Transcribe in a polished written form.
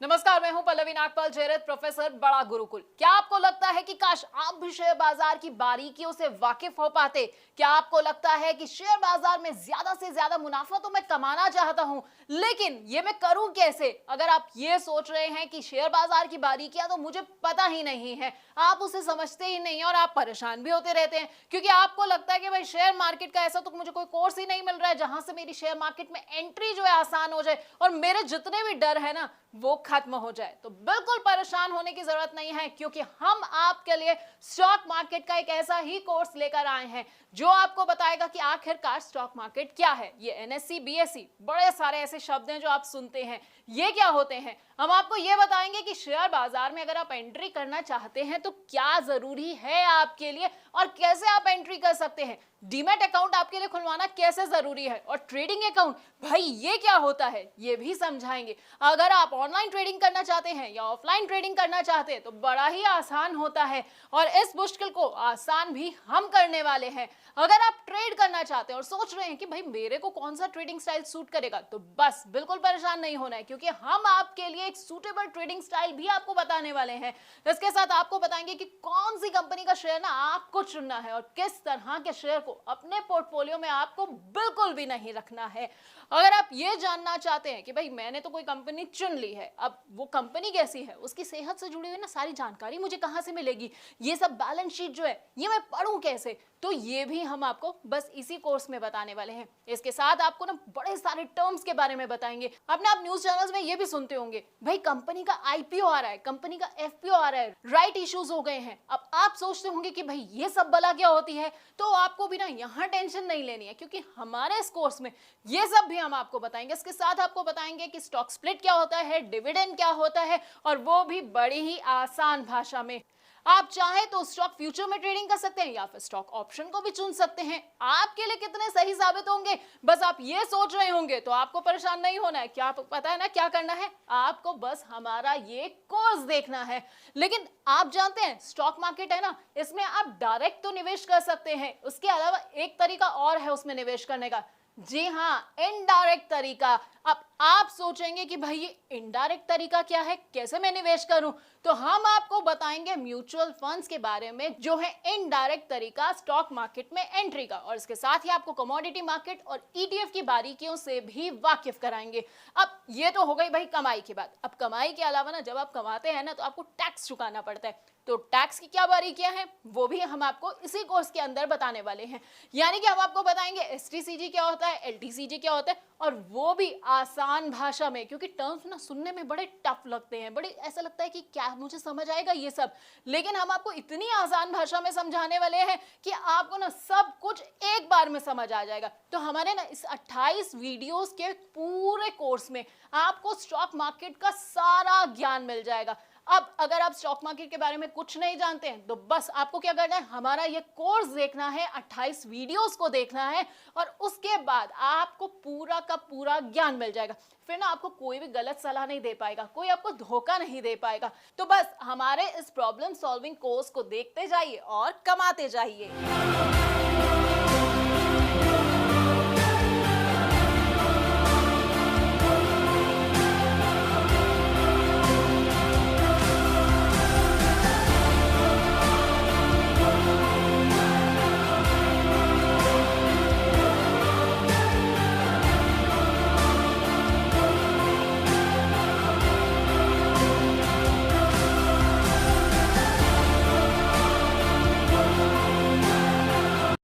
नमस्कार, मैं हूं पल्लवी नागपाल जयरथ, प्रोफेसर बड़ा गुरुकुल। क्या आपको लगता है कि काश आप भी शेयर बाजार की बारीकियों से वाकिफ हो पाते? क्या आपको लगता है कि शेयर बाजार में ज्यादा से ज्यादा मुनाफा तो मैं कमाना चाहता हूं, लेकिन ये मैं करूं कैसे? अगर आप ये सोच रहे हैं कि शेयर बाजार की बारीकियां तो मुझे पता ही नहीं है, आप उसे समझते ही नहीं और आप परेशान भी होते रहते हैं, क्योंकि आपको लगता है कि भाई शेयर मार्केट का ऐसा तो मुझे कोई कोर्स ही नहीं मिल रहा है जहां से मेरी शेयर मार्केट में एंट्री जो है आसान हो जाए और मेरे जितने भी डर है ना वो खत्म हो जाए। तो बिल्कुल परेशाान होने की जरूरत नहीं है, क्योंकि हम आपके लिए स्टॉक मार्केट का एक ऐसा ही कोर्स लेकर आए हैं जो आपको बताएगा कि आखिरकार स्टॉक मार्केट क्या है। ये एनएससी, बीएससी, बड़े सारे ऐसे शब्द हैं जो आप सुनते हैं, ये क्या होते हैं। हम आपको ये बताएंगे कि शेयर बाजार में अगर आप एंट्री करना चाहते हैं तो क्या जरूरी है आपके लिए और कैसे आप एंट्री कर सकते हैं। डीमैट अकाउंट आपके लिए खुलवाना कैसे जरूरी है और ट्रेडिंग अकाउंट भाई ये क्या होता है ये भी समझाएंगे। अगर आप ऑनलाइन ट्रेडिंग करना चाहते हैं या ऑफलाइन ट्रेडिंग करना चाहते हैं तो बड़ा ही आसान होता है और इस मुश्किल को आसान भी हम करने वाले हैं। अगर आप ट्रेड करना चाहते हैं और सोच रहे हैं कि भाई मेरे को कौन सा ट्रेडिंग स्टाइल सूट करेगा, तो बस बिल्कुल परेशान नहीं होना है, क्योंकि हम आपके लिए एक सूटेबल ट्रेडिंग स्टाइल भी आपको बताने वाले हैं। इसके साथ आपको बताएंगे कि कौन सी कंपनी का शेयर ना आपको चुनना है और किस तरह के शेयर को अपने पोर्टफोलियो में आपको बिल्कुल भी नहीं रखना है। अगर आप ये जानना चाहते हैं कि भाई मैंने तो कोई कंपनी चुन ली है, अब वो कंपनी कैसी है, उसकी सेहत से जुड़ी हुई ना सारी जानकारी मुझे कहां से मिलेगी, ये सब बैलेंस शीट जो है ये मैं पढ़ूं कैसे, तो ये भी हम आपको बस इसी कोर्स में बताने वाले हैं। इसके साथ आपको ना बड़े सारे टर्म्स के बारे में बताएंगे। अपने आप न्यूज चैनल्स में ये भी सुनते होंगे भाई कंपनी का आईपीओ आ रहा है, कंपनी का एफपीओ आ रहा है, राइट इश्यूज हो गए हैं। अब आप सोचते होंगे कि भाई ये सब बला क्या होती है, तो आपको भी ना यहाँ टेंशन नहीं लेनी है, क्योंकि हमारे इस कोर्स में ये सब भी हम आपको बताएंगे। इसके साथ आपको बताएंगे कि स्टॉक स्प्लिट क्या होता है, डिविडेंड क्या होता है, और वो भी बड़ी ही आसान भाषा में। आप चाहे तो स्टॉक फ्यूचर में ट्रेडिंग कर सकते हैं या फिर स्टॉक ऑप्शन को भी चुन सकते हैं। आपके लिए कितने सही साबित होंगे बस आप ये सोच रहे होंगे, तो आपको परेशान नहीं होना है। क्या पता है ना क्या करना है, आपको बस हमारा ये कोर्स देखना है। लेकिन आप जानते हैं स्टॉक मार्केट है ना, इसमें आप डायरेक्ट तो निवेश कर सकते हैं, उसके अलावा एक तरीका और है उसमें निवेश करने का। जी हाँ, इनडायरेक्ट तरीका। अब आप सोचेंगे कि भाई ये इनडायरेक्ट तरीका क्या है, कैसे मैं निवेश करूं, तो हम आपको बताएंगे म्यूचुअल फंड्स के बारे में जो है इनडायरेक्ट तरीका स्टॉक मार्केट में एंट्री का, और इसके साथ ही आपको कमोडिटी मार्केट और ईटीएफ की बारीकियों से भी वाकिफ कराएंगे। अब ये तो हो गई भाई कमाई की बात। अब कमाई के अलावा ना जब आप कमाते हैं ना तो आपको टैक्स चुकाना पड़ता है, तो टैक्स की क्या बारीकियां हैं वो भी हम आपको इसी कोर्स के अंदर बताने वाले हैं। यानी कि हम आपको बताएंगे एसटीसीजी क्या होता है, एलटीसीजी क्या होता है, और वो भी आसान भाषा में, क्योंकि टर्म्स ना सुनने में बड़े टफ लगते हैं, बड़े ऐसा लगता है कि क्या मुझे समझ आएगा ये सब, लेकिन हम आपको इतनी आसान भाषा में समझाने वाले हैं कि आपको ना सब कुछ एक बार में समझ आ जाएगा। तो हमारे ना इस 28 वीडियोस के पूरे कोर्स में आपको स्टॉक मार्केट का सारा ज्ञान मिल जाएगा। अब अगर आप स्टॉक मार्केट के बारे में कुछ नहीं जानते हैं तो बस आपको क्या करना है, हमारा ये कोर्स देखना है, 28 वीडियोस को देखना है, और उसके बाद आपको पूरा का पूरा ज्ञान मिल जाएगा। फिर ना आपको कोई भी गलत सलाह नहीं दे पाएगा, कोई आपको धोखा नहीं दे पाएगा। तो बस हमारे इस प्रॉब्लम सॉल्विंग कोर्स को देखते जाइए और कमाते जाइए।